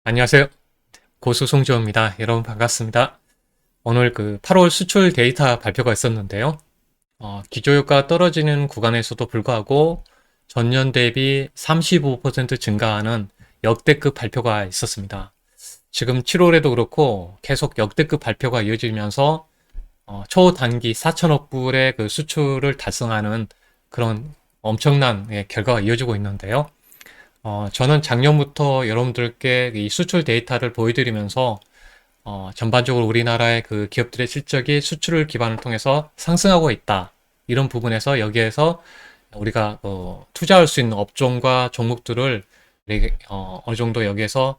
안녕하세요. 고수 송지호입니다. 여러분 반갑습니다. 오늘 8월 수출 데이터 발표가 있었는데요. 기조효과 떨어지는 구간에서도 불구하고 전년 대비 35% 증가하는 역대급 발표가 있었습니다. 지금 7월에도 그렇고 계속 역대급 발표가 이어지면서 초단기 4천억 불의 그 수출을 달성하는 그런 엄청난 결과가 이어지고 있는데요. 저는 작년부터 여러분들께 이 수출 데이터를 보여드리면서 전반적으로 우리나라의 그 기업들의 실적이 수출을 기반을 통해서 상승하고 있다. 이런 부분에서 여기에서 우리가 투자할 수 있는 업종과 종목들을 어느 정도 여기에서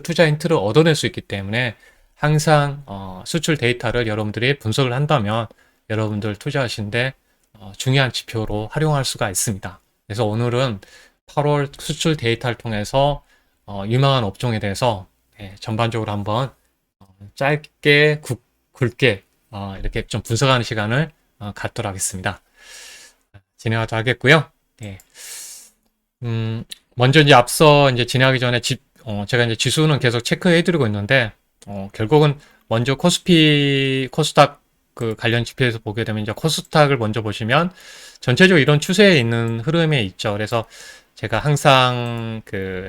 투자 힌트를 얻어낼 수 있기 때문에 항상 수출 데이터를 여러분들이 분석을 한다면 여러분들 투자하시는데 중요한 지표로 활용할 수가 있습니다. 그래서 오늘은 8월 수출 데이터를 통해서 유망한 업종에 대해서 전반적으로 한번 짧게 굵게 이렇게 좀 분석하는 시간을 갖도록 하겠습니다. 진행하도록 하겠고요. 예. 먼저 이제 앞서 이제 진행하기 전에 제가 이제 지수는 계속 체크해드리고 있는데 결국은 먼저 코스닥 그 관련 지표에서 보게 되면 이제 코스닥을 먼저 보시면 전체적으로 이런 추세에 있는 흐름에 있죠. 그래서 제가 항상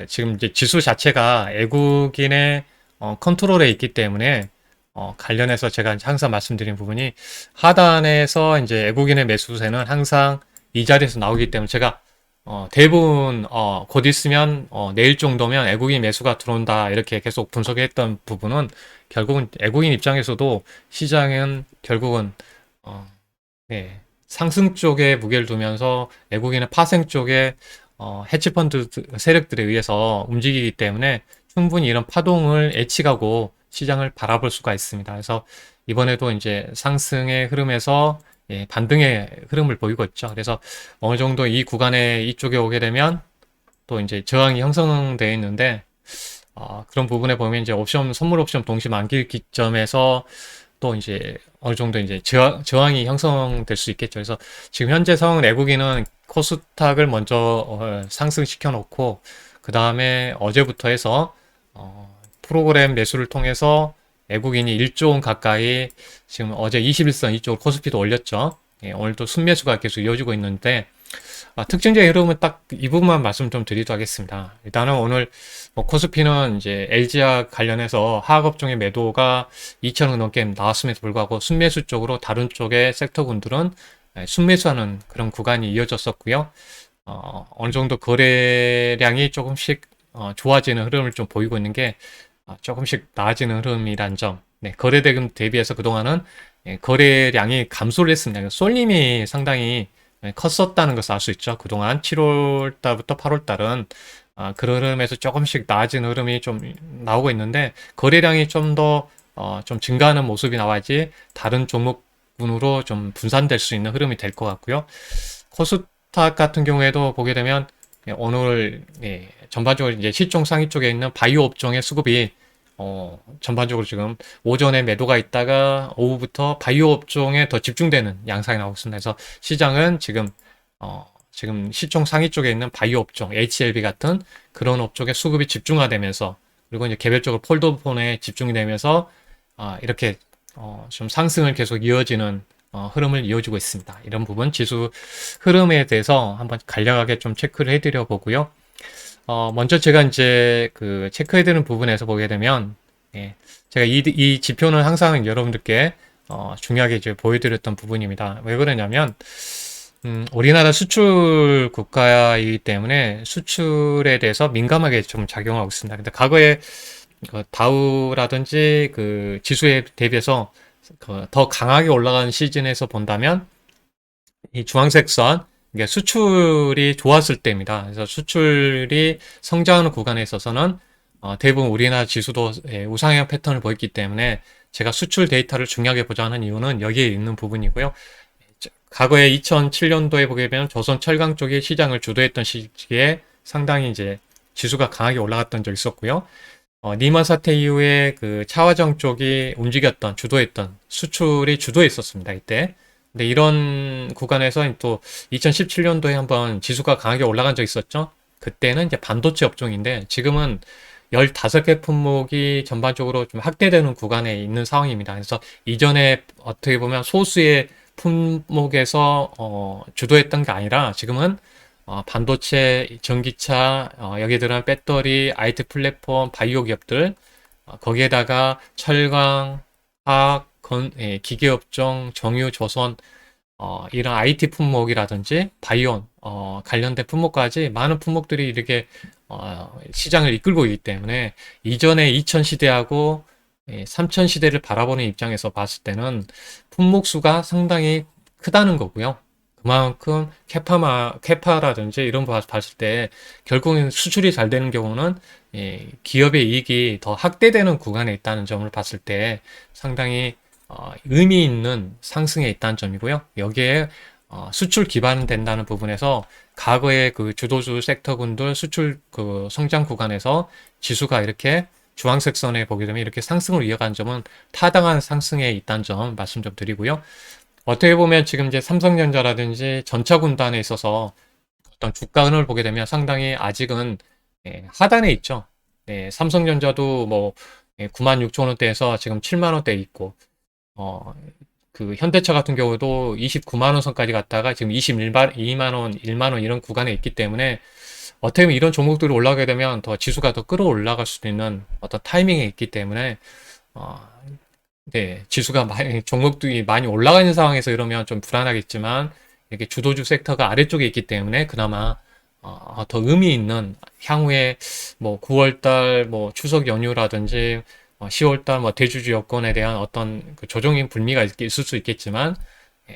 지금 이제 지수 자체가 외국인의 컨트롤에 있기 때문에 관련해서 제가 항상 말씀드린 부분이 하단에서 이제 외국인의 매수세는 항상 이 자리에서 나오기 때문에 제가 대부분 곧 있으면 내일 정도면 외국인 매수가 들어온다 이렇게 계속 분석했던 부분은 결국은 외국인 입장에서도 시장은 결국은 네, 상승 쪽에 무게를 두면서 외국인의 파생 쪽에 헤지펀드 세력들에 의해서 움직이기 때문에 충분히 이런 파동을 예측하고 시장을 바라볼 수가 있습니다. 그래서 이번에도 이제 상승의 흐름에서 반등의 흐름을 보이고 있죠. 그래서 어느 정도 이 구간에 이쪽에 오게 되면 또 이제 저항이 형성되어 있는데 그런 부분에 보면 이제 선물 옵션 동시 만기 기점에서 또 이제 어느 정도 이제 저항이 형성될 수 있겠죠. 그래서 지금 현재 상황 내국인은 코스닥을 먼저 상승시켜 놓고 그 다음에 어제부터 해서 프로그램 매수를 통해서 외국인이 1조 원 가까이 지금 어제 21선 이쪽으로 코스피도 올렸죠. 오늘도 순매수가 계속 이어지고 있는데 특징적인 흐름은 딱 이 부분만 말씀 좀 드리도록 하겠습니다. 일단은 오늘 코스피는 이제 LG와 관련해서 하학업종의 매도가 2천억 넘게 나왔음에도 불구하고 순매수 쪽으로 다른 쪽의 섹터군들은 순매수하는 그런 구간이 이어졌었고요. 어느 정도 거래량이 조금씩 좋아지는 흐름을 좀 보이고 있는 게 조금씩 나아지는 흐름이란 점. 네, 거래대금 대비해서 그동안은 거래량이 감소를 했습니다. 쏠림이 상당히 컸었다는 것을 알 수 있죠. 그동안 7월 달부터 8월 달은 그런 흐름에서 조금씩 나아지는 흐름이 좀 나오고 있는데 거래량이 좀 더 좀 증가하는 모습이 나와야지 다른 종목군으로 좀 분산될 수 있는 흐름이 될 것 같고요. 코스닥 같은 경우에도 보게 되면 오늘 전반적으로 이제 시총 상위 쪽에 있는 바이오 업종의 수급이 전반적으로 지금 오전에 매도가 있다가 오후부터 바이오 업종에 더 집중되는 양상이 나오고 있습니다. 그래서 시장은 지금 시총 상위 쪽에 있는 바이오 업종, HLB 같은 그런 업종에 수급이 집중화되면서 그리고 이제 개별적으로 폴더폰에 집중이 되면서 이렇게 좀 상승을 계속 이어지는 흐름을 이어주고 있습니다. 이런 부분 지수 흐름에 대해서 한번 간략하게 좀 체크를 해드려 보고요. 먼저 제가 이제 체크해드리는 부분에서 보게 되면, 제가 이 지표는 항상 여러분들께, 중요하게 이제 보여드렸던 부분입니다. 왜 그러냐면, 우리나라 수출 국가이기 때문에 수출에 대해서 민감하게 좀 작용하고 있습니다. 근데 과거에 다우라든지 지수에 대비해서 더 강하게 올라간 시즌에서 본다면, 이 주황색 선, 이게 수출이 좋았을 때입니다. 그래서 수출이 성장하는 구간에 있어서는 대부분 우리나라 지수도 우상향 패턴을 보였기 때문에 제가 수출 데이터를 중요하게 보자는 이유는 여기에 있는 부분이고요. 과거에 2007년도에 보게 되면 조선 철강 쪽이 시장을 주도했던 시기에 상당히 이제 지수가 강하게 올라갔던 적이 있었고요. 리만 사태 이후에 차화정 쪽이 주도했던 수출이 주도했었습니다. 이때. 근데 이런 구간에서 또 2017년도에 한번 지수가 강하게 올라간 적이 있었죠. 그때는 이제 반도체 업종인데 지금은 15개 품목이 전반적으로 좀 확대되는 구간에 있는 상황입니다. 그래서 이전에 어떻게 보면 소수의 품목에서 주도했던 게 아니라 지금은 반도체, 전기차, 여기에 들어간 배터리, IT 플랫폼, 바이오 기업들, 거기에다가 철강, 화학, 기계업종, 정유, 조선, 이런 IT 품목이라든지 바이온, 관련된 품목까지 많은 품목들이 이렇게 시장을 이끌고 있기 때문에 이전에 2000 시대하고 3000 시대를 바라보는 입장에서 봤을 때는 품목 수가 상당히 크다는 거고요. 그만큼 캐파라든지 이런 거 봤을 때 결국엔 수출이 잘 되는 경우는 기업의 이익이 더 확대되는 구간에 있다는 점을 봤을 때 상당히 의미 있는 상승에 있다는 점이고요. 여기에 수출 기반된다는 부분에서 과거의 그 주도주 섹터군들 수출 그 성장 구간에서 지수가 이렇게 주황색 선에 보게 되면 이렇게 상승을 이어간 점은 타당한 상승에 있다는 점 말씀 좀 드리고요. 어떻게 보면 지금 이제 삼성전자라든지 전차 군단에 있어서 어떤 주가 흐름을 보게 되면 상당히 아직은 하단에 있죠. 삼성전자도 뭐 96,000원대에서 지금 7만원대에 있고 그 현대차 같은 경우도 29만 원 선까지 갔다가 지금 22만 원, 1만 원 이런 구간에 있기 때문에 어떻게 보면 이런 종목들이 올라가게 되면 더 지수가 더 끌어올라갈 수도 있는 어떤 타이밍에 있기 때문에 어, 지수가 많이 종목들이 많이 올라가는 상황에서 이러면 좀 불안하겠지만 이렇게 주도주 섹터가 아래쪽에 있기 때문에 그나마 더 의미 있는 향후에 뭐 9월달 뭐 추석 연휴라든지 10월달 뭐 대주주 여건에 대한 어떤 그 조정인 불미가 있을 수 있겠지만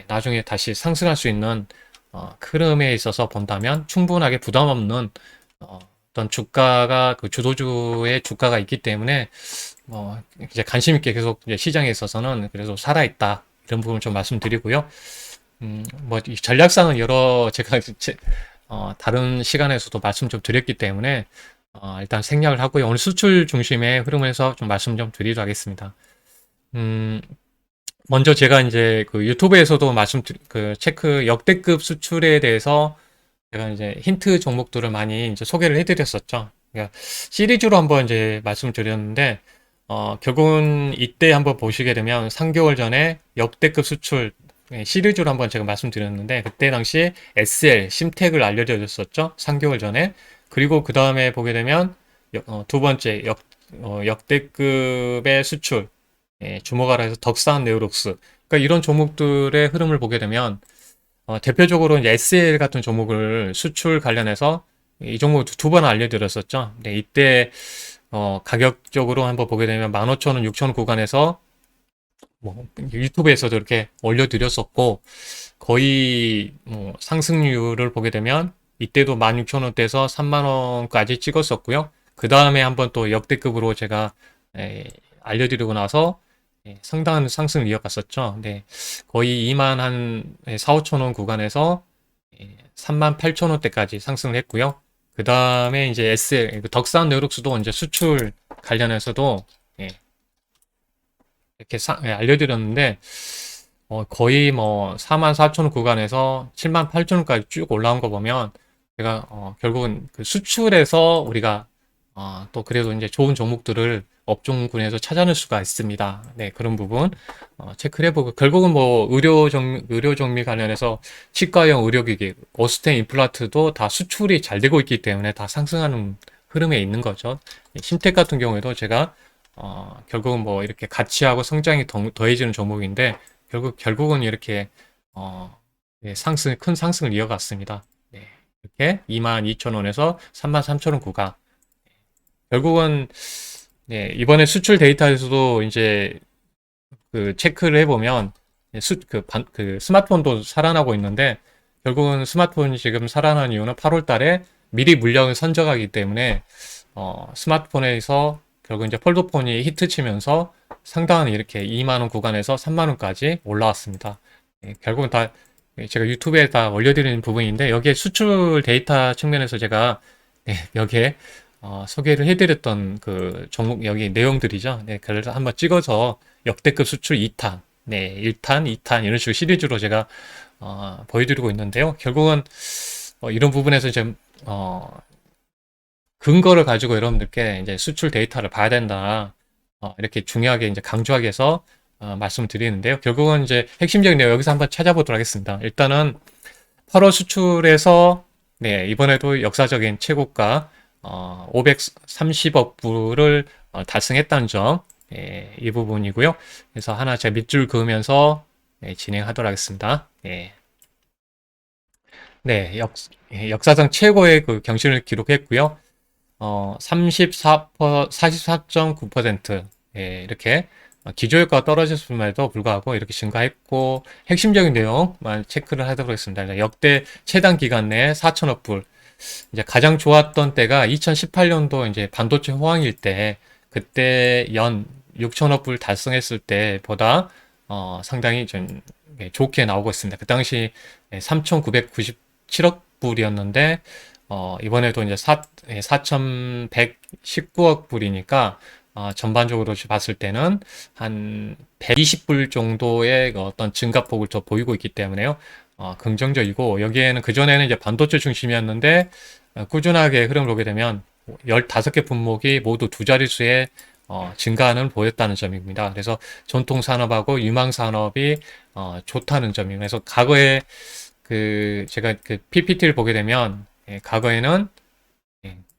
나중에 다시 상승할 수 있는 흐름에 있어서 본다면 충분하게 부담 없는 어떤 주가가 그 주도주의 주가가 있기 때문에 이제 관심 있게 계속 이제 시장에 있어서는 그래도 살아있다 이런 부분 좀 말씀드리고요. 이 전략상은 여러 제가 다른 시간에서도 말씀 좀 드렸기 때문에 일단 생략을 하고요. 오늘 수출 중심의 흐름에서 좀 말씀 좀 드리도록 하겠습니다. 먼저 제가 이제 그 유튜브에서도 그 체크 역대급 수출에 대해서 제가 이제 힌트 종목들을 많이 이제 소개를 해드렸었죠. 그러니까 시리즈로 한번 이제 말씀드렸는데, 결국은 이때 한번 보시게 되면 3개월 전에 역대급 수출 시리즈로 한번 제가 말씀드렸는데, 그때 당시 SL, 심텍을 알려드렸었죠. 3개월 전에. 그리고 그 다음에 보게 되면 두 번째 역대급의 수출 주목하라 해서 덕산 네오룩스 그러니까 이런 종목들의 흐름을 보게 되면 대표적으로 이제 SL 같은 종목을 수출 관련해서 이 종목 두 번 알려드렸었죠. 근데 이때 가격적으로 한번 보게 되면 15,000원, 6,000원 구간에서 뭐 유튜브에서도 이렇게 올려드렸었고 거의 뭐 상승률을 보게 되면 이때도 16,000원대에서 3만원까지 찍었었고요. 그 다음에 한번 또 역대급으로 제가 알려드리고 나서 상당한 상승을 이어갔었죠. 근데 거의 2만 한 4, 5천원 구간에서 3만 8천원대까지 상승을 했고요. 그 다음에 이제 SL, 덕산 네오룩스도 이제 수출 관련해서도 이렇게 알려드렸는데 거의 뭐 4만 4천원 구간에서 7만 8천원까지 쭉 올라온 거 보면 제가 결국은 그 수출에서 우리가 또 그래도 이제 좋은 종목들을 업종군에서 찾아낼 수가 있습니다. 네, 그런 부분 체크를 해보고 결국은 뭐 의료 정비 관련해서 치과용 의료기기, 오스템 임플란트도 다 수출이 잘 되고 있기 때문에 다 상승하는 흐름에 있는 거죠. 심텍 같은 경우에도 제가 결국은 뭐 이렇게 가치하고 성장이 더해지는 종목인데 결국은 이렇게 네, 큰 상승을 이어갔습니다. 네, 이렇게 22,000원에서 33,000원 구간. 결국은 네, 이번에 수출 데이터에서도 이제 그 체크를 해보면 그 스마트폰도 살아나고 있는데 결국은 스마트폰이 지금 살아난 이유는 8월 달에 미리 물량을 선적하기 때문에 스마트폰에서 결국 이제 폴더폰이 히트치면서 상당한 이렇게 2만원 구간에서 3만원까지 올라왔습니다. 결국은 다 제가 유튜브에 다 올려드리는 부분인데 여기에 수출 데이터 측면에서 제가 여기에 소개를 해드렸던 그 종목 여기 내용들이죠. 네, 그래서 한번 찍어서 역대급 수출 2탄, 네, 1탄, 2탄 이런 식으로 시리즈로 제가 보여드리고 있는데요. 결국은 이런 부분에서 이제 근거를 가지고 여러분들께 이제 수출 데이터를 봐야 된다. 이렇게 중요하게 이제 강조하기 위해서 말씀을 드리는데요. 결국은 이제 핵심적인 내용 여기서 한번 찾아보도록 하겠습니다. 일단은 8월 수출에서 네, 이번에도 역사적인 최고가 530억 불을 달성했다는 점, 예, 이 부분이고요. 그래서 하나 제가 밑줄 그으면서 진행하도록 하겠습니다. 예. 네, 역사상 최고의 그 경신을 기록했고요. 44.9%, 예, 이렇게 기조효과가 떨어졌음에도 불구하고 이렇게 증가했고, 핵심적인 내용만 체크를 하도록 하겠습니다. 역대 최단 기간 내에 4천억 불. 이제 가장 좋았던 때가 2018년도 이제 반도체 호황일 때, 그때 연 6천억 불 달성했을 때보다 상당히 좀 좋게 나오고 있습니다. 그 당시 3,997억 불이었는데 이번에도 이제 4,119억 불이니까 전반적으로 봤을 때는 한 120불 정도의 그 어떤 증가폭을 더 보이고 있기 때문에요. 긍정적이고 여기에는 그전에는 이제 반도체 중심이었는데 꾸준하게 흐름을 보게 되면 15개 품목이 모두 두 자릿수의 증가는 보였다는 점입니다. 그래서 전통 산업하고 유망 산업이 좋다는 점이에요. 그래서 과거에 제가 그 PPT를 보게 되면 과거에는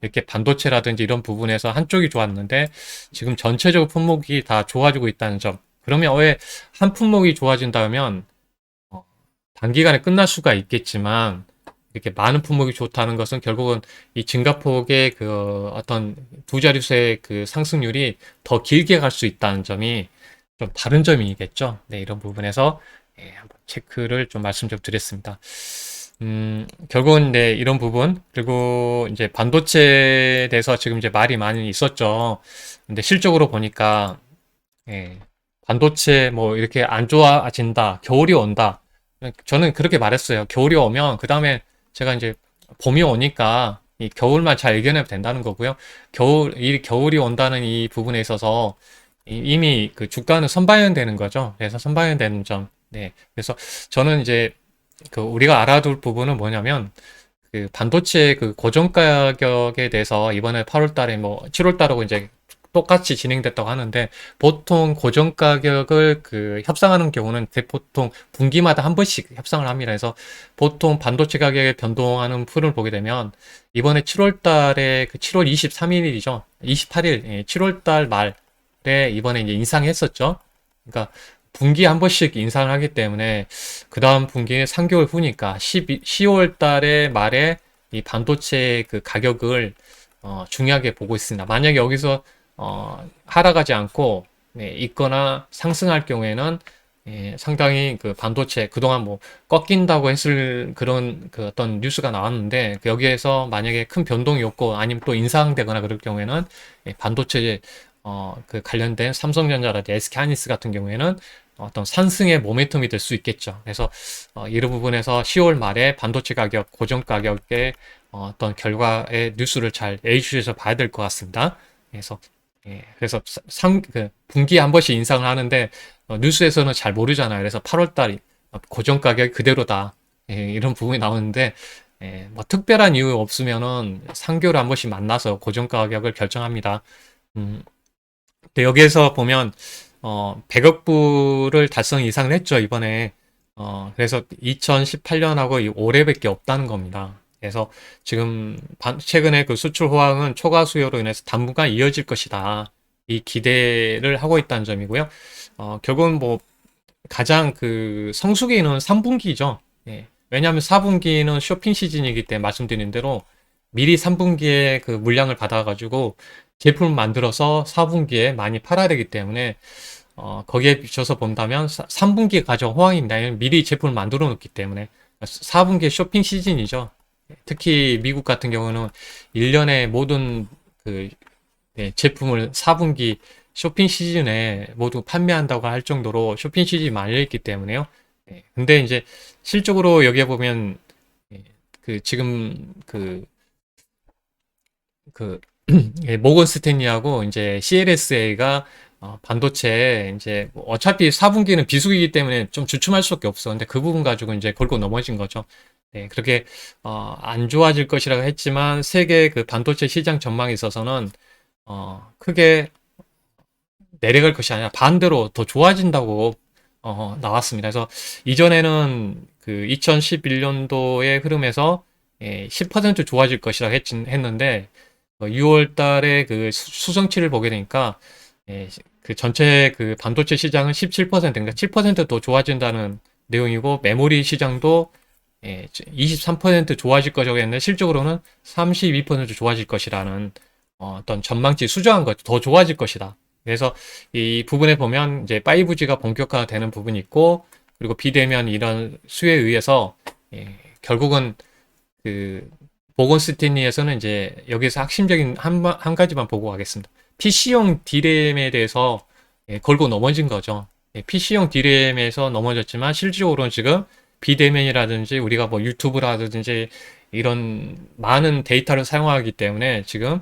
이렇게 반도체라든지 이런 부분에서 한쪽이 좋았는데 지금 전체적으로 품목이 다 좋아지고 있다는 점. 그러면 왜 한 품목이 좋아진다면 단기간에 끝날 수가 있겠지만 이렇게 많은 품목이 좋다는 것은 결국은 이 증가폭의 그 어떤 두 자릿수의 그 상승률이 더 길게 갈 수 있다는 점이 좀 다른 점이겠죠. 네, 이런 부분에서 한번 체크를 좀 말씀 좀 드렸습니다. 결국은 네, 이런 부분 그리고 이제 반도체에 대해서 지금 이제 말이 많이 있었죠. 근데 실적으로 보니까 예, 반도체 뭐 이렇게 안 좋아진다, 겨울이 온다. 저는 그렇게 말했어요. 겨울이 오면 그 다음에 제가 이제 봄이 오니까 이 겨울만 잘 이겨내면 된다는 거고요. 이 겨울이 온다는 이 부분에 있어서 이미 그 주가는 선반영되는 거죠. 그래서 선반영되는 점. 네. 그래서 저는 이제 그 우리가 알아둘 부분은 뭐냐면 그 반도체 그 고정 가격에 대해서 이번에 8월 달에 뭐 7월 달하고 이제 똑같이 진행됐다고 하는데 보통 고정 가격을 그 협상하는 경우는 보통 분기마다 한 번씩 협상을 합니다. 그래서 보통 반도체 가격의 변동하는 풀을 보게 되면 이번에 7월 달에 그 7월 23일이죠. 28일, 예, 7월 달 말에 이번에 이제 인상했었죠. 그러니까 분기에 한 번씩 인상을 하기 때문에 그 다음 분기에 3개월 후니까 10월 달에 말에 이 반도체 그 가격을 중요하게 보고 있습니다. 만약에 여기서 하락하지 않고 있거나 상승할 경우에는 상당히 그 반도체 그동안 뭐 꺾인다고 했을 그런 그 어떤 뉴스가 나왔는데 여기에서 만약에 큰 변동이 없고 아니면 또 인상되거나 그럴 경우에는 반도체 그 관련된 삼성전자라든지 SK하이닉스 같은 경우에는 어떤 상승의 모멘텀이 될 수 있겠죠. 그래서 이런 부분에서 10월 말에 반도체 가격 고정 가격의 어떤 결과의 뉴스를 잘 A주에서 봐야 될 것 같습니다. 그래서 분기에 한 번씩 인상을 하는데 뉴스에서는 잘 모르잖아요. 그래서 8월 달 고정 가격이 그대로다. 이런 부분이 나오는데 뭐 특별한 이유 없으면은 3개월에 한 번씩 만나서 고정 가격을 결정합니다. 근데 여기에서 보면 100억 불을 달성 이상을 했죠, 이번에. 그래서 2018년하고 올해밖에 없다는 겁니다. 그래서 지금 최근에 그 수출 호황은 초과 수요로 인해서 당분간 이어질 것이다. 이 기대를 하고 있다는 점이고요. 결국은 뭐 가장 그 성수기는 3분기죠. 예. 왜냐하면 4분기는 쇼핑 시즌이기 때문에 말씀드린 대로 미리 3분기에 그 물량을 받아가지고 제품을 만들어서 4분기에 많이 팔아야 되기 때문에 거기에 비춰서 본다면 3분기에 가장 호황입니다. 미리 제품을 만들어 놓기 때문에 4분기에 쇼핑 시즌이죠. 특히 미국 같은 경우는 1년에 모든 그 제품을 4분기 쇼핑 시즌에 모두 판매한다고 할 정도로 쇼핑 시즌이 말려있기 때문에요. 근데 이제 실적으로 여기에 보면 그 지금 모건 스탠리하고 이제 CLSA가 반도체 이제 뭐 어차피 4분기는 비수기이기 때문에 좀 주춤할 수밖에 없어. 근데 그 부분 가지고 이제 걸고 넘어진 거죠. 네, 그렇게 안 좋아질 것이라고 했지만 세계 그 반도체 시장 전망에 있어서는 크게 내려갈 것이 아니라 반대로 더 좋아진다고 나왔습니다. 그래서 이전에는 그 2011년도의 흐름에서 10% 좋아질 것이라고 했는데 6월 달에 그 수성치를 보게 되니까 그 전체 그 반도체 시장은 17%, 그러니까 7%더 좋아진다는 내용이고 메모리 시장도 23% 좋아질 것이라고 했는데 실적으로는 32% 좋아질 것이라는 어떤 전망치 수정한 것, 더 좋아질 것이다. 그래서 이 부분에 보면 이제 5G가 본격화되는 부분이 있고 그리고 비대면 이런 수요에 의해서 결국은 그 보건스티니에서는 이제 여기서 핵심적인 한 가지만 보고 가겠습니다. PC용 D램에 대해서 걸고 넘어진 거죠. PC용 D램에서 넘어졌지만 실질적으로는 지금 비대면이라든지 우리가 뭐 유튜브라든지 이런 많은 데이터를 사용하기 때문에 지금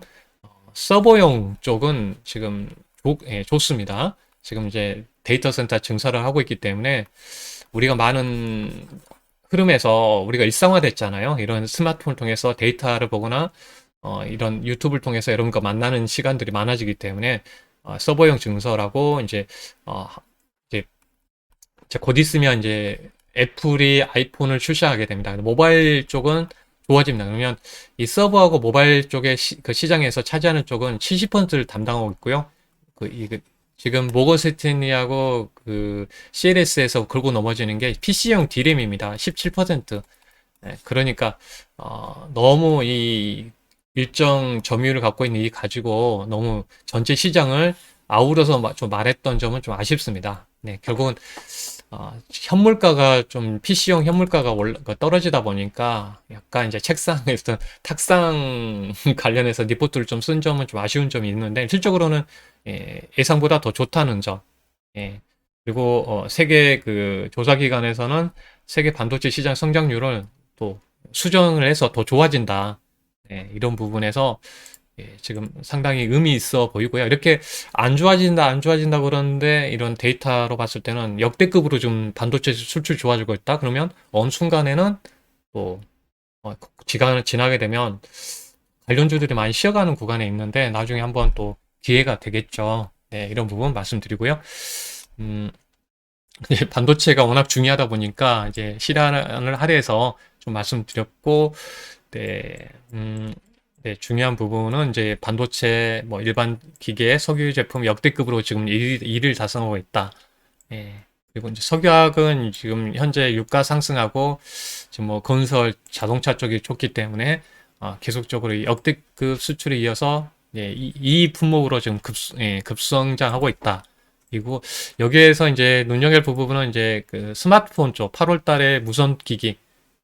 서버용 쪽은 지금 좋습니다. 지금 이제 데이터 센터 증설을 하고 있기 때문에 우리가 많은 흐름에서 우리가 일상화됐잖아요. 이런 스마트폰을 통해서 데이터를 보거나 이런 유튜브를 통해서 여러분과 만나는 시간들이 많아지기 때문에 서버용 증설하고 어, 이제 곧 있으면 이제 애플이 아이폰을 출시하게 됩니다. 모바일 쪽은 좋아집니다. 그러면 이 서버하고 모바일 쪽의 그 시장에서 차지하는 쪽은 70%를 담당하고 있고요. 그 지금 모건스탠리하고 그 CLS에서 걸고 넘어지는 게 PC용 D램입니다. 17%. 그러니까 너무 이 일정 점유율을 갖고 있는 이 가지고 너무 전체 시장을 아우러서 좀 말했던 점은 좀 아쉽습니다. 네, 결국은 현물가가 좀 PC용 현물가가 떨어지다 보니까 약간 이제 책상에서 탁상 관련해서 리포트를 좀 쓴 점은 좀 아쉬운 점이 있는데 실적으로는 예상보다 더 좋다는 점. 예. 그리고 세계 그 조사기관에서는 세계 반도체 시장 성장률을 또 수정을 해서 더 좋아진다. 이런 부분에서 지금 상당히 의미 있어 보이고요. 이렇게 안 좋아진다 그러는데 이런 데이터로 봤을 때는 역대급으로 좀 반도체 수출 좋아지고 있다. 그러면 어느 순간에는 또 기간을 지나게 되면 관련주들이 많이 쉬어가는 구간에 있는데 나중에 한번 또 기회가 되겠죠. 네, 이런 부분 말씀드리고요. 음, 반도체가 워낙 중요하다 보니까 이제 시간을 할애해서 좀 말씀드렸고, 네, 네, 중요한 부분은 이제 반도체 뭐 일반 기계 석유 제품 역대급으로 지금 1위를 달성하고 있다. 예. 그리고 이제 석유학은 지금 현재 유가 상승하고 지금 뭐 건설 자동차 쪽이 좋기 때문에 계속적으로 이 역대급 수출에 이어서 이 품목으로 지금 급성장하고 있다. 그리고 여기에서 이제 눈여겨볼 부분은 이제 그 스마트폰 쪽 8월 달에 무선 기기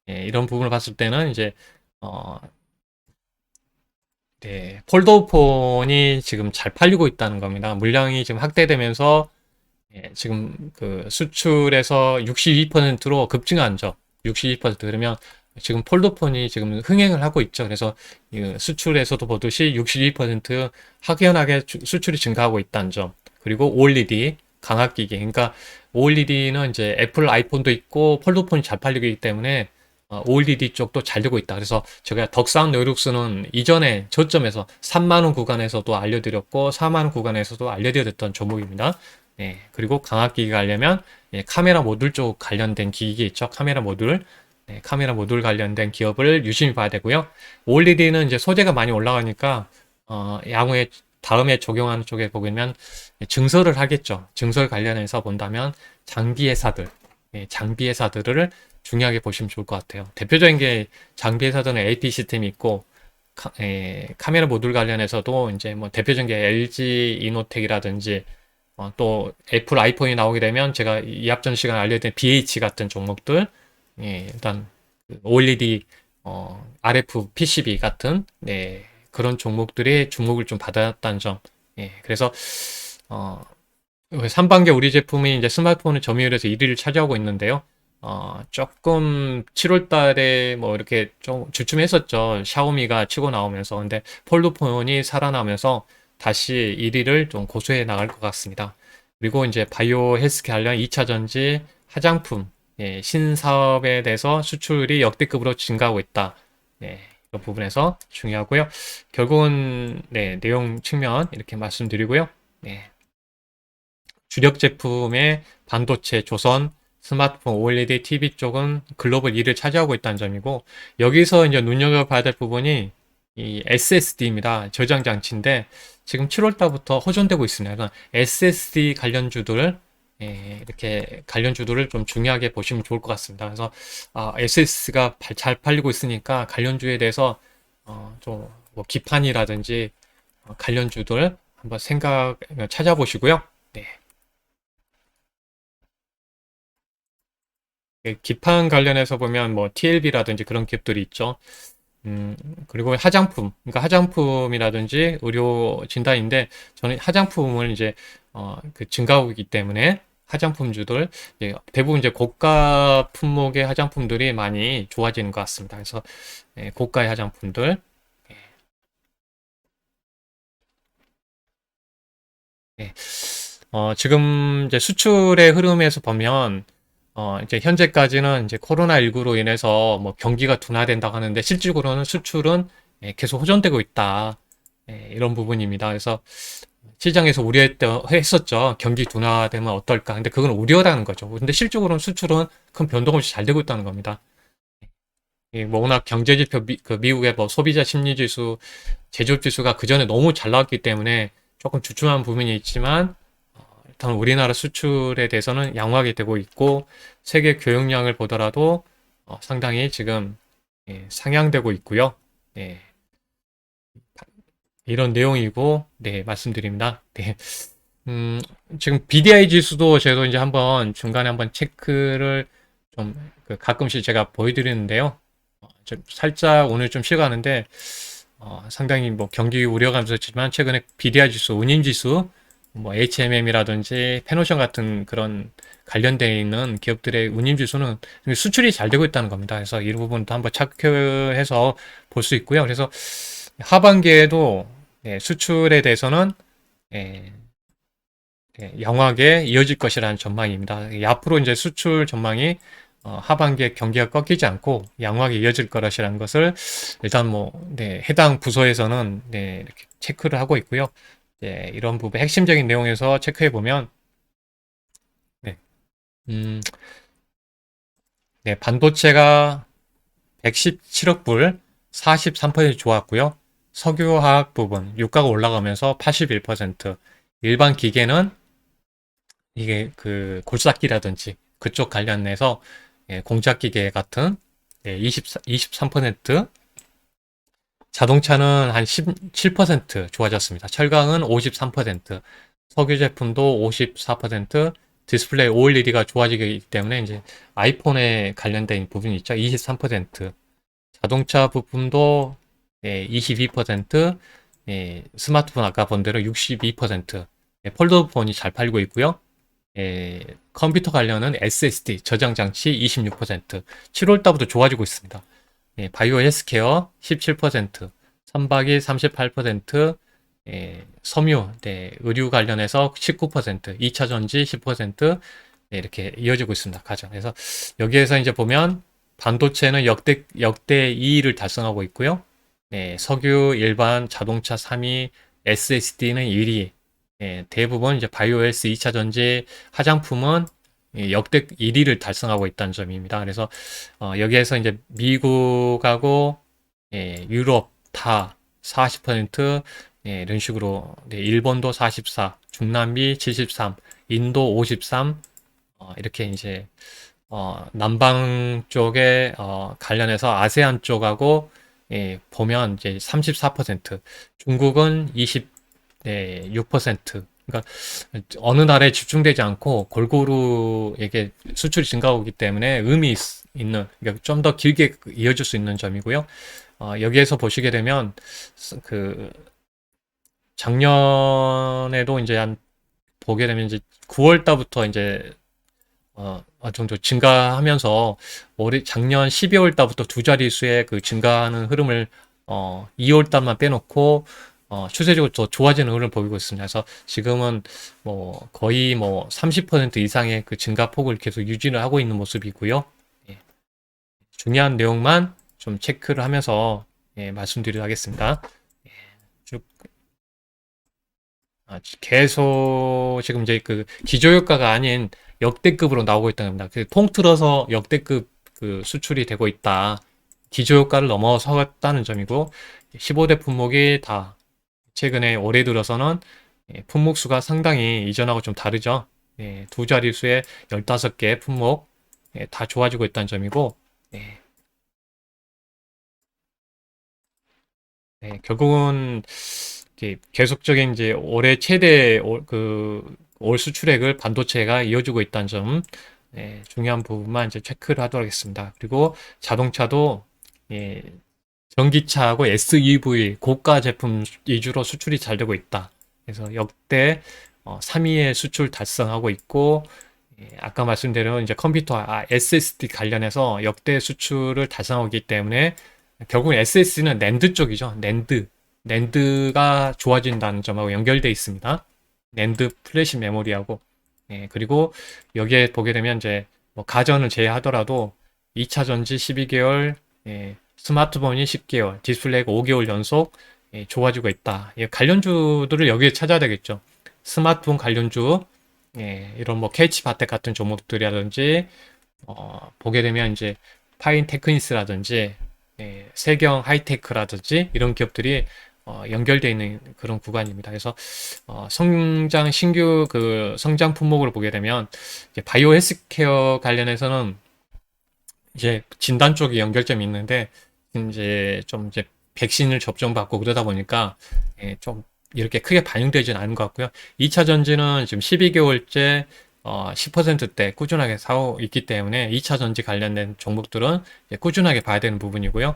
이런 부분을 봤을 때는 이제 어, 네, 폴더폰이 지금 잘 팔리고 있다는 겁니다. 물량이 지금 확대되면서 지금 그 수출에서 62%로 급증한 점, 62% 그러면 지금 폴더폰이 지금 흥행을 하고 있죠. 그래서 수출에서도 보듯이 62% 확연하게 수출이 증가하고 있다는 점. 그리고 OLED 강압기기. 그러니까 OLED는 이제 애플 아이폰도 있고 폴더폰이 잘 팔리기 때문에 OLED 쪽도 잘 되고 있다. 그래서 제가 덕산 노이룩스는 이전에 저점에서 3만 원 구간에서도 알려드렸고 4만 원 구간에서도 알려드렸던 종목입니다. 네, 그리고 강압기기가 하려면 카메라 모듈 쪽 관련된 기기 있죠. 카메라 모듈. 네, 카메라 모듈 관련된 기업을 유심히 봐야 되고요. OLED는 이제 소재가 많이 올라가니까 향후에 다음에 적용하는 쪽에 보면 증설을 하겠죠. 증설 관련해서 본다면 장비 회사들, 장비 회사들을 중요하게 보시면 좋을 것 같아요. 대표적인 게 장비 회사들은 AP 시스템이 있고 카메라 모듈 관련해서도 이제 뭐 대표적인 게 LG 이노텍이라든지 또 애플 아이폰이 나오게 되면 제가 이 앞전 시간에 알려드린 BH 같은 종목들 일단 OLED RF PCB 같은 그런 종목들의 주목을 좀 받았다는 점. 그래서 상반기 우리 제품이 이제 스마트폰의 점유율에서 1위를 차지하고 있는데요. 조금 7월 달에 뭐 이렇게 좀 주춤했었죠. 샤오미가 치고 나오면서. 근데 폴드폰이 살아나면서 다시 1위를 좀 고수해 나갈 것 같습니다. 그리고 이제 바이오 헬스케어 관련 2차 전지, 화장품, 신사업에 대해서 수출이 역대급으로 증가하고 있다. 이런 부분에서 중요하고요. 결국은 내용 측면 이렇게 말씀드리고요. 주력 제품의 반도체, 조선, 스마트폰, OLED, TV 쪽은 글로벌 1위를 차지하고 있다는 점이고, 여기서 이제 눈여겨봐야 될 부분이 이 SSD입니다. 저장 장치인데 지금 7월 달부터 호전되고 있습니다. 그래서 SSD 관련주들 이렇게 관련주들을 좀 중요하게 보시면 좋을 것 같습니다. 그래서 SSD가 잘 팔리고 있으니까 관련주에 대해서 좀뭐 기판이라든지 관련주들 한번 생각 찾아보시고요. 네. 기판 관련해서 보면 뭐 TLB라든지 그런 기업들이 있죠. 그리고 화장품, 그러니까 화장품이라든지 의료 진단인데 저는 화장품을 이제 그 증가하기 때문에 화장품주들 대부분 이제 고가 품목의 화장품들이 많이 좋아지는 것 같습니다. 그래서 고가의 화장품들 예. 지금 이제 수출의 흐름에서 보면 이제 현재까지는 이제 코로나19로 인해서 뭐 경기가 둔화된다고 하는데 실질적으로는 수출은 계속 호전되고 있다. 이런 부분입니다. 그래서 시장에서 우려했었죠. 경기 둔화되면 어떨까. 근데 그건 우려라는 거죠. 근데 실적으로는 수출은 큰 변동 없이 잘 되고 있다는 겁니다. 뭐 워낙 경제지표, 그 미국의 뭐 소비자 심리지수, 제조업지수가 그 전에 너무 잘 나왔기 때문에 조금 주춤한 부분이 있지만 일단 우리나라 수출에 대해서는 양호하게 되고 있고 세계 교역량을 보더라도 상당히 지금 상향되고 있고요. 이런 내용이고 말씀드립니다. 지금 BDI 지수도 저도 이제 한번 중간에 한번 체크를 좀그 가끔씩 제가 보여드리는데요. 좀 살짝 오늘 좀 쉬어가는데 상당히 뭐 경기 우려가 있었지만 최근에 BDI 지수, 운임 지수, 뭐 HMM이라든지 페노션 같은 그런 관련되어 있는 기업들의 운임 지수는 수출이 잘 되고 있다는 겁니다. 그래서 이 부분도 한번 체크해서 볼 수 있고요. 그래서 하반기에도 수출에 대해서는 양호하게 이어질 것이라는 전망입니다. 앞으로 이제 수출 전망이 하반기에 경기가 꺾이지 않고 양호하게 이어질 것이라는 것을 일단 뭐 해당 부서에서는 이렇게 체크를 하고 있고요. 이런 부분 핵심적인 내용에서 체크해 보면 음, 반도체가 117억 불 43% 좋았고요. 석유화학 부분 유가가 올라가면서 81%, 일반 기계는 이게 그 골수악기라든지 그쪽 관련해서 공작기계 같은 23%, 자동차는 한 17% 좋아졌습니다. 철강은 53%, 석유 제품도 54%, 디스플레이 OLED가 좋아지기 때문에 이제 아이폰에 관련된 부분이 있죠. 23%, 자동차 부품도 22%, 스마트폰 아까 본 대로 62%, 폴더폰이 잘 팔리고 있고요. 컴퓨터 관련은 SSD, 저장 장치 26%, 7월 달부터 좋아지고 있습니다. 바이오 헬스케어 17%, 선박이 38%, 섬유, 의류 관련해서 19%, 2차 전지 10%, 이렇게 이어지고 있습니다. 가장. 그래서 여기에서 이제 보면 반도체는 역대 2위를 달성하고 있고요. 석유, 일반, 자동차 3위, SSD는 1위, 대부분 이제 바이오헬스 2차 전지, 화장품은 역대 1위를 달성하고 있다는 점입니다. 그래서 여기에서 이제 미국하고 유럽 다 40%, 이런 식으로 일본도 44, 중남미 73, 인도 53, 이렇게 이제 남방 쪽에 관련해서 아세안 쪽하고 보면 이제 34%, 중국은 26%. 그러니까 어느 나라에 집중되지 않고 골고루 이게 수출이 증가하기 때문에 의미 있는, 그러니까 좀 더 길게 이어질 수 있는 점이고요. 여기에서 보시게 되면 그 작년에도 이제 보게 되면 이제 9월 달부터 이제 어느 정도 증가하면서 작년 12월 달부터 두 자릿수의 그 증가하는 흐름을 2월 달만 빼놓고 추세적으로 더 좋아지는 흐름을 보이고 있습니다. 그래서 지금은 뭐 거의 뭐 30% 이상의 그 증가폭을 계속 유지를 하고 있는 모습이고요. 예, 중요한 내용만 좀 체크를 하면서 말씀드리도록 하겠습니다. 예, 쭉 계속 지금 이제 그 기저효과가 아닌 역대급으로 나오고 있다는 겁니다. 그 통틀어서 역대급 그 수출이 되고 있다. 기저효과를 넘어섰다는 점이고 15대 품목이 다 최근에 올해 들어서는 품목 수가 상당히 이전하고 좀 다르죠. 두 자릿수의 15개 품목 다 좋아지고 있다는 점이고 예, 결국은 계속적인 이제 올해 최대 올 수출액을 반도체가 이어주고 있다는 점 중요한 부분만 이제 체크를 하도록 하겠습니다. 그리고 자동차도 예, 전기차하고 SEV 고가 제품 위주로 수출이 잘 되고 있다. 그래서 역대 3위의 수출 달성하고 있고 아까 말씀드린 이제 컴퓨터 SSD 관련해서 역대 수출을 달성하고 있기 때문에 결국은 SSD는 낸드 쪽이죠. 낸드가 좋아진다는 점하고 연결되어 있습니다. 낸드 플래시 메모리하고 그리고 여기에 보게 되면 이제 뭐 가전을 제외하더라도 2차 전지 12개월 스마트폰이 10개월, 디스플레이가 5개월 연속 좋아지고 있다. 관련주들을 여기에 찾아야 되겠죠. 스마트폰 관련주, 이런 뭐 KH바텍 같은 종목들이라든지, 보게 되면 이제 파인 테크니스라든지, 세경 하이테크라든지 이런 기업들이 연결되어 있는 그런 구간입니다. 그래서 신규 그 성장 품목을 보게 되면 이제 바이오 헬스케어 관련해서는 이제 진단 쪽에 연결점이 있는데 이제 백신을 접종받고 그러다 보니까 좀 이렇게 크게 반영되지는 않은 것 같고요. 2차 전지는 지금 12개월째 10%대 꾸준하게 사고 있기 때문에 2차 전지 관련된 종목들은 꾸준하게 봐야 되는 부분이고요.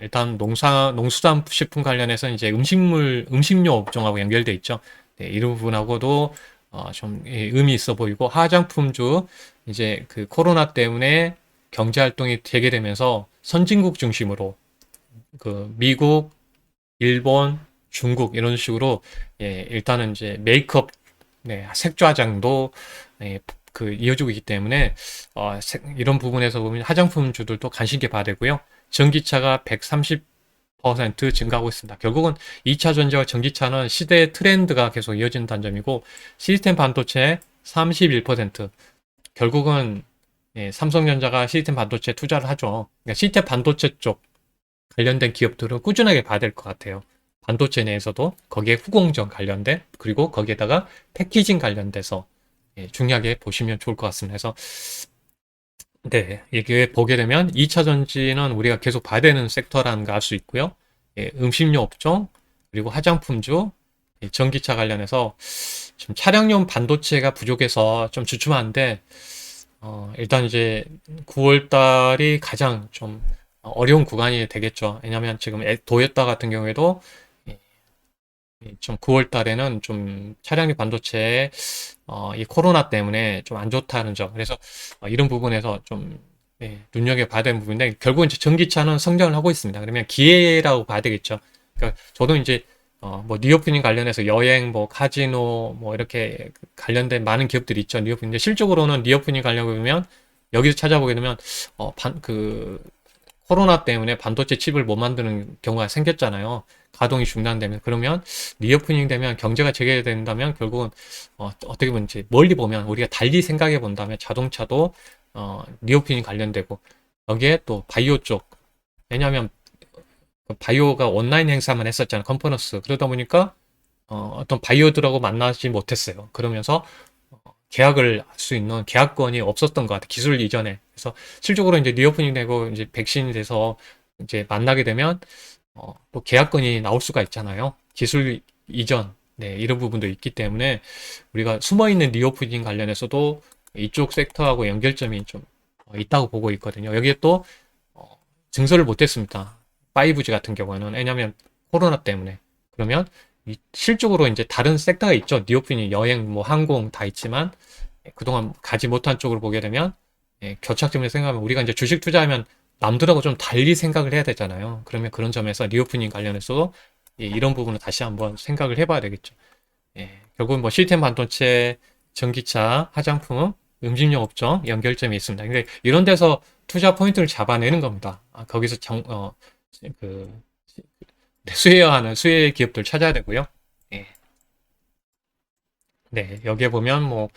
일단 농수산식품 관련해서는 이제 음식료 업종하고 연결돼 있죠. 이 부분하고도 좀 의미 있어 보이고 화장품주 이제 그 코로나 때문에 경제 활동이 되게 되면서 선진국 중심으로 그 미국, 일본, 중국 이런 식으로 일단은 이제 메이크업, 색조화장도 그 이어지고 있기 때문에 이런 부분에서 보면 화장품주들도 관심 있게 봐야 되고요. 전기차가 130% 증가하고 있습니다. 결국은 2차 전지와 전기차는 시대의 트렌드가 계속 이어진다는 점이고 시스템 반도체 31% 결국은 삼성전자가 시스템 반도체 투자를 하죠. 그러니까 시스템 반도체 쪽 관련된 기업들은 꾸준하게 봐야 될 것 같아요. 반도체 내에서도 거기에 후공정 관련된 그리고 거기에다가 패키징 관련돼서 중요하게 보시면 좋을 것 같습니다. 그래서 이게 보게 되면 2차 전지는 우리가 계속 봐야 되는 섹터라는 거 알 수 있고요. 음식료 업종 그리고 화장품주 전기차 관련해서 지금 차량용 반도체가 부족해서 좀 주춤한데 일단 이제 9월 달이 가장 좀 어려운 구간이 되겠죠. 왜냐하면 지금 도요타 같은 경우에도 좀 9월 달에는 좀 차량용 반도체 이 코로나 때문에 좀 안 좋다는 점. 그래서 이런 부분에서 좀 눈여겨봐야 되는 부분인데 결국은 이제 전기차는 성장을 하고 있습니다. 그러면 기회라고 봐야 되겠죠. 그러니까 저도 이제 뭐 리오프닝 관련해서 여행, 뭐 카지노, 뭐 이렇게 관련된 많은 기업들이 있죠. 리오프닝. 근데 실적으로는 리오프닝 관련 보면 여기서 찾아보게 되면 그 코로나 때문에 반도체 칩을 못 만드는 경우가 생겼잖아요. 가동이 중단되면 그러면 리오프닝 되면 경제가 재개된다면 결국은 어떻게 보면 이제 멀리 보면 우리가 달리 생각해 본다면 자동차도 리오프닝 관련되고 여기에 또 바이오 쪽 왜냐하면 바이오가 온라인 행사만 했었잖아요. 컨퍼런스 그러다 보니까 어떤 바이오들하고 만나지 못했어요. 그러면서 계약을 할 수 있는 계약권이 없었던 것 같아요. 기술 이전에. 그래서 실적으로 이제 리오프닝 되고 이제 백신이 돼서 이제 만나게 되면 또 계약권이 나올 수가 있잖아요. 기술 이전, 이런 부분도 있기 때문에 우리가 숨어 있는 리오프닝 관련해서도 이쪽 섹터하고 연결점이 좀 있다고 보고 있거든요. 여기에 또 증설을 못했습니다. 5G 같은 경우는 왜냐하면 코로나 때문에 그러면 실적으로 이제 다른 섹터가 있죠. 리오프닝, 여행, 뭐 항공 다 있지만 그동안 가지 못한 쪽을 보게 되면 교착점을 생각하면 우리가 이제 주식 투자하면 남들하고 좀 달리 생각을 해야 되잖아요. 그러면 그런 점에서 리오프닝 관련해서도 예, 이런 부분을 다시 한번 생각을 해봐야 되겠죠. 예, 결국은 뭐 시스템 반도체, 전기차, 화장품, 음식료 업종 연결점이 있습니다. 근데 이런 데서 투자 포인트를 잡아내는 겁니다. 거기서 그, 수혜해야 하는 수혜 기업들 찾아야 되고요. 예, 네, 여기에 보면 뭐,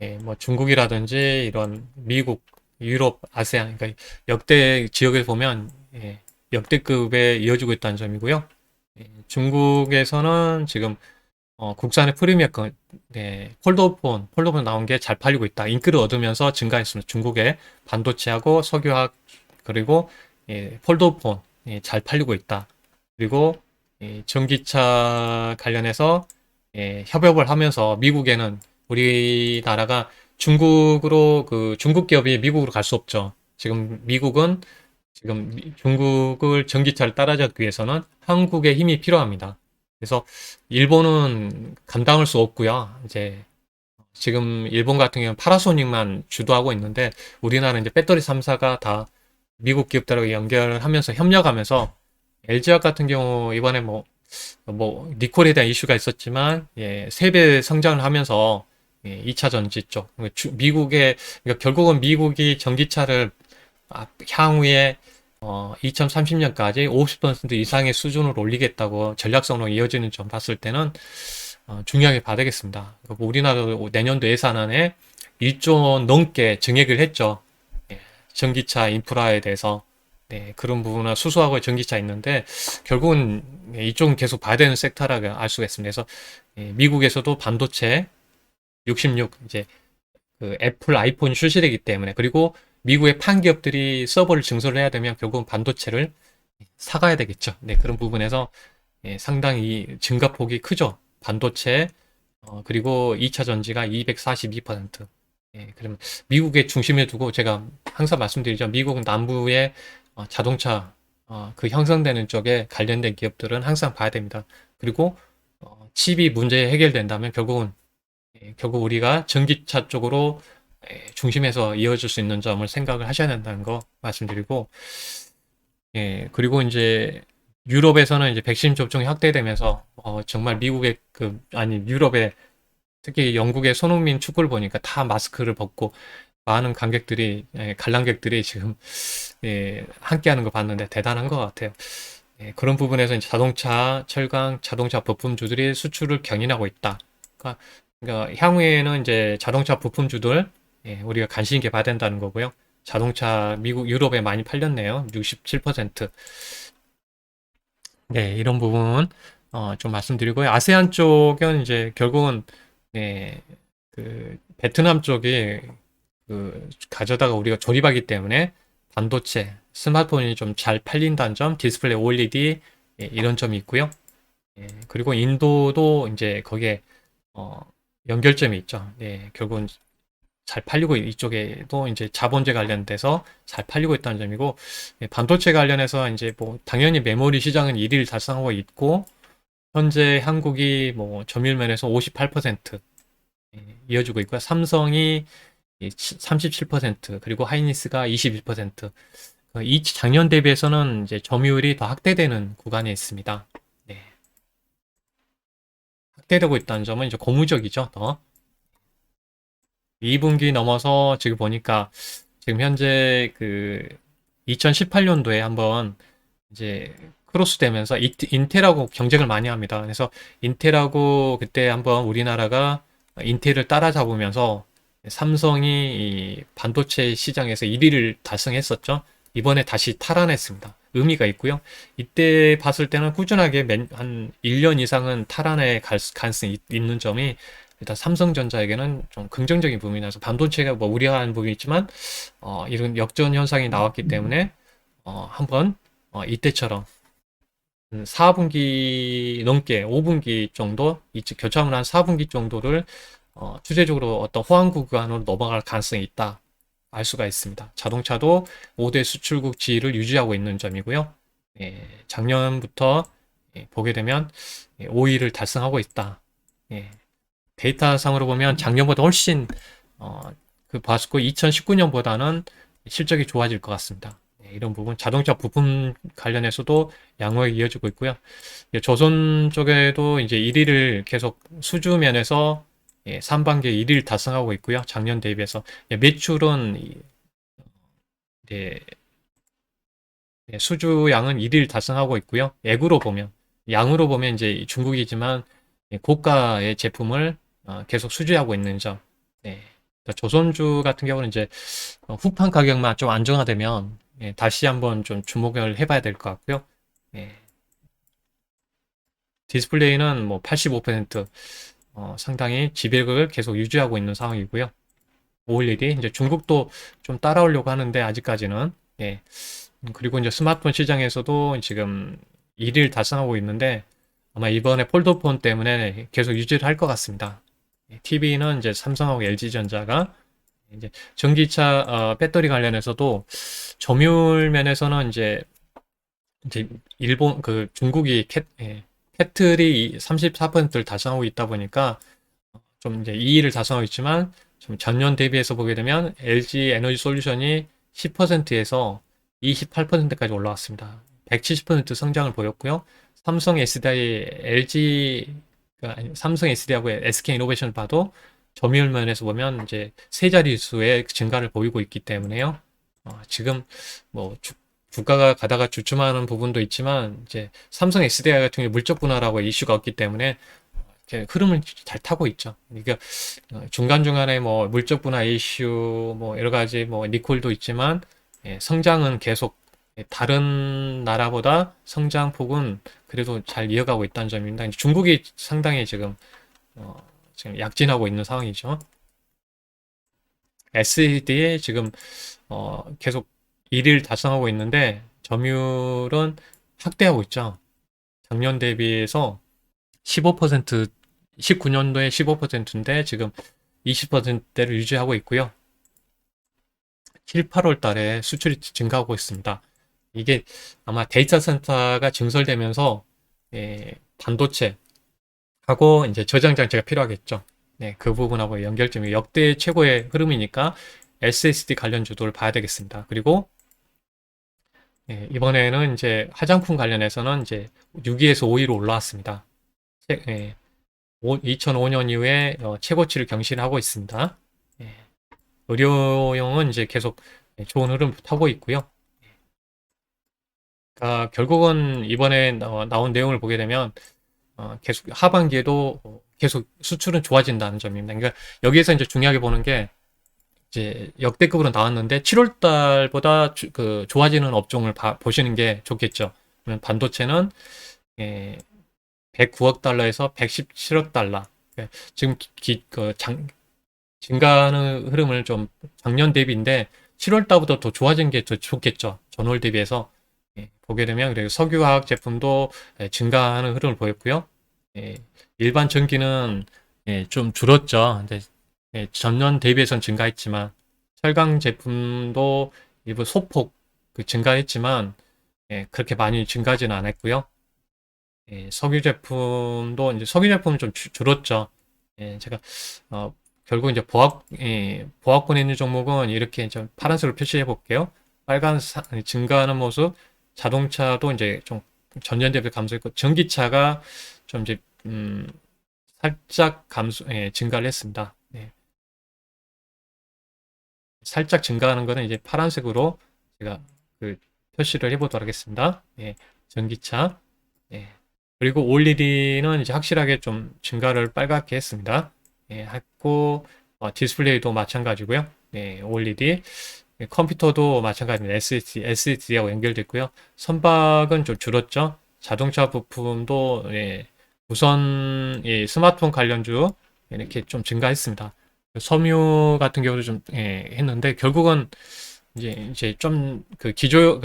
예, 뭐 중국이라든지 이런 미국, 유럽, 아세안, 그러니까 역대 지역에 보면 예, 역대급에 이어지고 있다는 점이고요. 예, 중국에서는 지금 국산의 프리미엄 네, 폴더폰 나온 게 잘 팔리고 있다. 인기를 얻으면서 증가했습니다. 중국의 반도체하고 석유화학 그리고 예, 폴더폰 예, 잘 팔리고 있다. 그리고 예, 전기차 관련해서 예, 협업을 하면서 미국에는 우리나라가 중국으로 그 중국 기업이 미국으로 갈 수 없죠. 지금 미국은 지금 중국을 전기차를 따라잡기 위해서는 한국의 힘이 필요합니다. 그래서 일본은 감당할 수 없고요. 이제 지금 일본 같은 경우는 파라소닉만 주도하고 있는데 우리나라는 이제 배터리 3사가 다 미국 기업들하고 연결을 하면서 협력하면서 LG화학 같은 경우 이번에 뭐 리콜에 대한 이슈가 있었지만 예, 3배 성장을 하면서 예, 2차 전지 쪽 미국의 그러니까 결국은 미국이 전기차를 향후에 2030년까지 50% 이상의 수준을 올리겠다고 전략성으로 이어지는 점 봤을 때는 중요하게 봐야 되겠습니다. 우리나라도 내년도 예산안에 1조 넘게 증액을 했죠. 예, 전기차 인프라에 대해서 네, 그런 부분은 수소하고 전기차 있는데 결국은 이쪽은 계속 봐야 되는 섹터라고 알 수가 있습니다. 그래서 예, 미국에서도 반도체 66 이제 그 애플 아이폰 출시되기 때문에 그리고 미국의 판기업들이 서버를 증설을 해야 되면 결국은 반도체를 사가야 되겠죠. 네, 그런 부분에서 예, 상당히 증가폭이 크죠. 반도체 그리고 2차 전지가 242%. 예, 그러면 미국의 중심에 두고 제가 항상 말씀드리죠. 미국 남부의 자동차 그 형성되는 쪽에 관련된 기업들은 항상 봐야 됩니다. 그리고 칩이 문제 해결된다면 결국 우리가 전기차 쪽으로 중심에서 이어질 수 있는 점을 생각을 하셔야 된다는 거 말씀드리고, 예, 그리고 이제 유럽에서는 이제 백신 접종이 확대되면서 정말 미국의 아니 유럽의 특히 영국의 손흥민 축구를 보니까 다 마스크를 벗고 많은 관객들이 관람객들이 지금 예, 함께하는 거 봤는데 대단한 것 같아요. 예, 그런 부분에서 이제 자동차, 철강, 자동차 부품주들이 수출을 견인하고 있다. 그러니까 향후에는 이제 자동차 부품주들 예, 우리가 관심 있게 봐야 된다는 거고요. 자동차 미국, 유럽에 많이 팔렸네요. 67%. 네, 이런 부분 좀 말씀드리고요. 아세안 쪽은 이제 결국은 네, 그 베트남 쪽이 가져다가 우리가 조립하기 때문에 반도체, 스마트폰이 좀 잘 팔린다는 점, 디스플레이 OLED 예, 이런 점이 있고요. 예, 그리고 인도도 이제 거기에 어, 연결점이 있죠. 예, 결국은 잘 팔리고 이쪽에도 이제 자본재 관련돼서 잘 팔리고 있다는 점이고 예, 반도체 관련해서 이제 뭐 당연히 메모리 시장은 1위를 달성하고 있고 현재 한국이 뭐 점유율 면에서 58% 이어지고 있고요. 삼성이 37% 그리고 하이닉스가 21%. 이 작년 대비해서는 이제 점유율이 더 확대되는 구간에 있습니다. 네. 확대되고 있다는 점은 이제 고무적이죠. 더 2분기 넘어서 지금 보니까 지금 현재 2018년도에 한번 이제 크로스 되면서 인텔하고 경쟁을 많이 합니다. 그래서 인텔하고 그때 한번 우리나라가 인텔을 따라잡으면서 삼성이 이 반도체 시장에서 1위를 달성했었죠. 이번에 다시 탈환했습니다. 의미가 있고요. 이때 봤을 때는 꾸준하게 한 1년 이상은 탈환에 갈 가능성이 있는 점이 일단 삼성전자에게는 좀 긍정적인 부분이 나서 반도체가 뭐 우려하는 부분이 있지만 이런 역전 현상이 나왔기 때문에 한번 이때처럼 4분기 넘게 5분기 정도 교차하면 한 4분기 정도를 추세적으로 어떤 호황 구간으로 넘어갈 가능성이 있다 알 수가 있습니다. 자동차도 5대 수출국 지위를 유지하고 있는 점이고요. 예, 작년부터 보게 되면 5위를 달성하고 있다. 예, 데이터상으로 보면 작년보다 훨씬 봤고 2019년보다는 실적이 좋아질 것 같습니다. 이런 부분 자동차 부품 관련해서도 양호하게 이어지고 있고요. 조선 쪽에도 이제 1위를 계속 수주 면에서 3반기에 1위를 달성하고 있고요. 작년 대비해서 매출은 이제 수주량은 1위를 달성하고 있고요. 액으로 보면 양으로 보면 이제 중국이지만 고가의 제품을 계속 수주하고 있는 점. 네. 조선주 같은 경우는 이제 후판 가격만 좀 안정화되면 다시 한번 좀 주목을 해봐야 될 것 같고요. 예, 디스플레이는 뭐 85% 상당히 지배력을 계속 유지하고 있는 상황이고요. OLED 이제 중국도 좀 따라오려고 하는데 아직까지는 예. 그리고 이제 스마트폰 시장에서도 지금 1위를 달성하고 있는데 아마 이번에 폴더폰 때문에 계속 유지를 할 것 같습니다. TV는 이제 삼성하고 LG전자가 이제 전기차 배터리 관련해서도 점유율 면에서는 이제 일본 그 중국이 캐틀이 34%를 달성하고 있다 보니까 좀 이제 2위를 달성하고 있지만 좀 전년 대비해서 보게 되면 LG 에너지 솔루션이 10%에서 28%까지 올라왔습니다. 170% 성장을 보였고요. 삼성 SDI, LG 삼성 SDI하고 SK 이노베이션을 봐도 점유율 면에서 보면 이제 세 자릿수의 증가를 보이고 있기 때문에요. 지금 뭐 주가가 가다가 주춤하는 부분도 있지만 이제 삼성 SDI 같은 경우 물적 분할하고 이슈가 없기 때문에 이렇게 흐름을 잘 타고 있죠. 그러니까 중간중간에 뭐 물적 분할 이슈 뭐 여러 가지 뭐 리콜도 있지만 성장은 계속 다른 나라보다 성장폭은 그래도 잘 이어가고 있다는 점입니다. 중국이 상당히 지금 약진하고 있는 상황이죠. SD에 지금 계속 1위를 달성하고 있는데 점유율은 확대하고 있죠. 작년 대비해서 15%, 19년도에 15%인데 지금 20%대를 유지하고 있고요. 7, 8월 달에 수출이 증가하고 있습니다. 이게 아마 데이터 센터가 증설되면서 반도체하고 이제 저장 장치가 필요하겠죠. 네, 그 부분하고 연결점이 역대 최고의 흐름이니까 SSD 관련 주도를 봐야 되겠습니다. 그리고 이번에는 이제 화장품 관련해서는 이제 6위에서 5위로 올라왔습니다. 2005년 이후에 최고치를 경신하고 있습니다. 예, 의료용은 이제 계속 좋은 흐름 타고 있고요. 그러니까 결국은 이번에 나온 내용을 보게 되면 계속 하반기에도 계속 수출은 좋아진다는 점입니다. 그러니까 여기에서 이제 중요하게 보는 게 이제 역대급으로 나왔는데 7월 달보다 좋아지는 업종을 보시는 게 좋겠죠. 반도체는 109억 달러에서 117억 달러. 지금 증가하는 흐름을 좀 작년 대비인데 7월 달보다 더 좋아진 게 더 좋겠죠. 전월 대비해서 보게 되면 그리고 석유화학 제품도 증가하는 흐름을 보였고요. 일반 전기는 좀 줄었죠. 근데 전년 대비해서는 증가했지만 철강 제품도 일부 소폭 증가했지만 그렇게 많이 증가하지는 않았고요. 석유 제품도 이제 석유 제품은 좀 줄었죠. 제가 결국 이제 보합권에 있는 종목은 이렇게 좀 파란색으로 표시해 볼게요. 빨간 증가하는 모습, 자동차도 이제 좀 전년 대비 감소했고 전기차가 좀 이제 살짝 증가를 했습니다. 살짝 증가하는 거는 이제 파란색으로 제가 표시를 해보도록 하겠습니다. 전기차. 그리고 OLED는 이제 확실하게 좀 증가를 빨갛게 했습니다. 했고, 디스플레이도 마찬가지고요. OLED. 컴퓨터도 마찬가지입니다. SSD하고 연결됐고요. 선박은 좀 줄었죠. 자동차 부품도 우선 스마트폰 관련주 이렇게 좀 증가했습니다. 섬유 같은 경우도 좀 했는데 결국은 이제 좀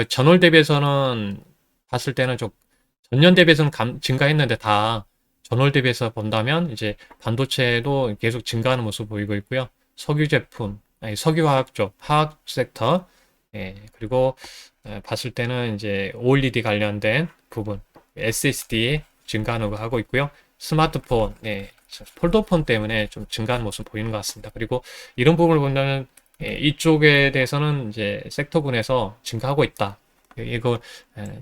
전월 대비해서는 봤을 때는 좀 전년 대비해서는 증가했는데 다 전월 대비해서 본다면 이제 반도체도 계속 증가하는 모습 보이고 있고요. 석유 제품, 석유화학 쪽, 화학 섹터, 그리고 봤을 때는 이제 OLED 관련된 부분, SSD 증가하는 거 하고 있고요. 스마트폰, 폴더폰 때문에 좀 증가하는 모습 보이는 것 같습니다. 그리고 이런 부분을 본다면 이쪽에 대해서는 이제 섹터군에서 증가하고 있다. 이거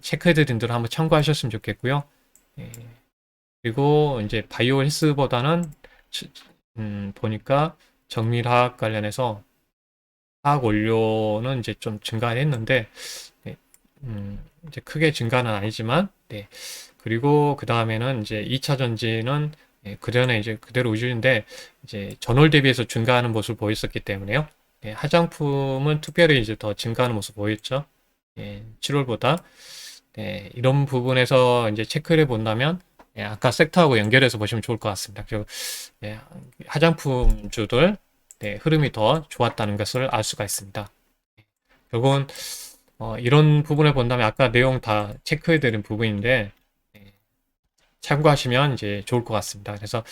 체크해드린 대로 한번 참고하셨으면 좋겠고요. 예, 그리고 이제 바이오 헬스보다는 보니까 정밀화학 관련해서 화학 원료는 이제 좀 증가했는데 네, 이제 크게 증가는 아니지만 네. 그리고 그 다음에는 이제 2차 전지는 그전에 이제 그대로 우주인데 이제 전월 대비해서 증가하는 모습을 보였었기 때문에요. 화장품은 특별히 이제 더 증가하는 모습 보였죠. 7월보다 이런 부분에서 이제 체크를 본다면 아까 섹터하고 연결해서 보시면 좋을 것 같습니다. 그리고 화장품주들 흐름이 더 좋았다는 것을 알 수가 있습니다. 결국은 이런 부분을 본다면 아까 내용 다 체크해드린 부분인데 참고하시면 이제 좋을 것 같습니다. 그래서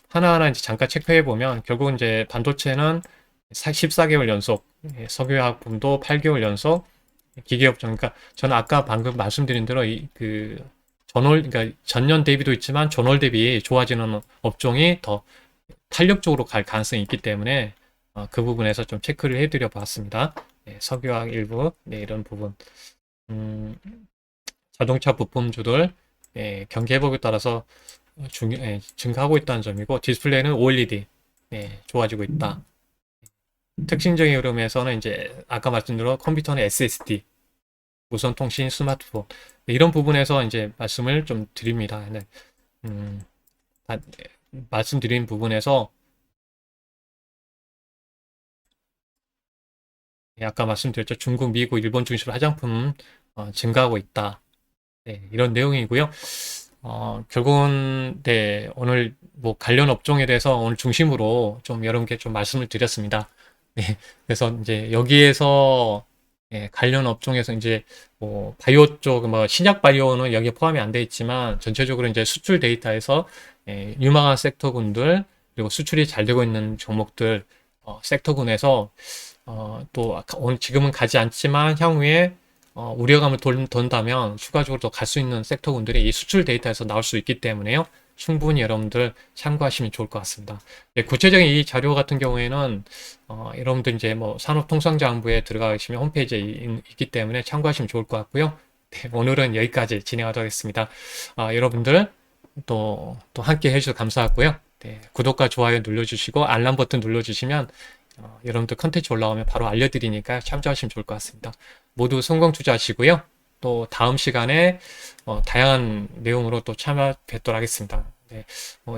하나하나 이제 잠깐 체크해 보면 결국 이제 반도체는 14개월 연속, 석유화학품도 8개월 연속, 기계업종. 그러니까 저는 아까 방금 말씀드린 대로 그 전월, 그러니까 전년 대비도 있지만 전월 대비 좋아지는 업종이 더 탄력적으로 갈 가능성이 있기 때문에 그 부분에서 좀 체크를 해드려 봤습니다. 석유화학 일부, 이런 부분. 음, 자동차 부품주들 경기 회복에 따라서 증가하고 있다는 점이고 디스플레이는 OLED 좋아지고 있다. 특징적인 흐름에서는 이제 아까 말씀드린 컴퓨터는 SSD, 무선 통신, 스마트폰 이런 부분에서 이제 말씀을 좀 드립니다. 네. 말씀드린 부분에서 아까 말씀드렸죠. 중국, 미국, 일본 중심으로 화장품 증가하고 있다. 이런 내용이고요. 결국은 오늘 뭐 관련 업종에 대해서 오늘 중심으로 좀 여러 개 좀 말씀을 드렸습니다. 그래서 이제 여기에서 관련 업종에서 이제 뭐 바이오 쪽, 뭐 신약 바이오는 여기에 포함이 안 돼 있지만 전체적으로 이제 수출 데이터에서 유망한 섹터군들 그리고 수출이 잘 되고 있는 종목들 섹터군에서 또 지금은 가지 않지만 향후에 우려감을 돈다면 추가적으로 더 갈 수 있는 섹터군들이 이 수출 데이터에서 나올 수 있기 때문에요. 충분히 여러분들 참고하시면 좋을 것 같습니다. 구체적인 이 자료 같은 경우에는 여러분들 이제 뭐 산업통상자원부에 들어가시면 홈페이지에 있기 때문에 참고하시면 좋을 것 같고요. 오늘은 여기까지 진행하도록 하겠습니다. 여러분들 또 함께 해주셔서 감사하고요. 구독과 좋아요 눌러주시고 알람 버튼 눌러주시면 여러분들 컨텐츠 올라오면 바로 알려드리니까 참조하시면 좋을 것 같습니다. 모두 성공 투자하시고요. 또 다음 시간에 다양한 내용으로 또 찾아뵙도록 하겠습니다.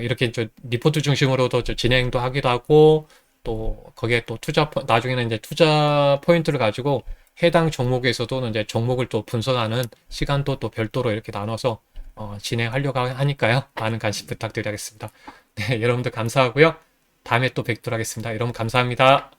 이렇게 리포트 중심으로도 진행도 하기도 하고 또 거기에 또 나중에는 이제 투자 포인트를 가지고 해당 종목에서도 이제 종목을 또 분석하는 시간도 또 별도로 이렇게 나눠서 진행하려고 하니까요. 많은 관심 부탁드리겠습니다. 여러분들 감사하고요. 다음에 또 뵙도록 하겠습니다. 여러분 감사합니다.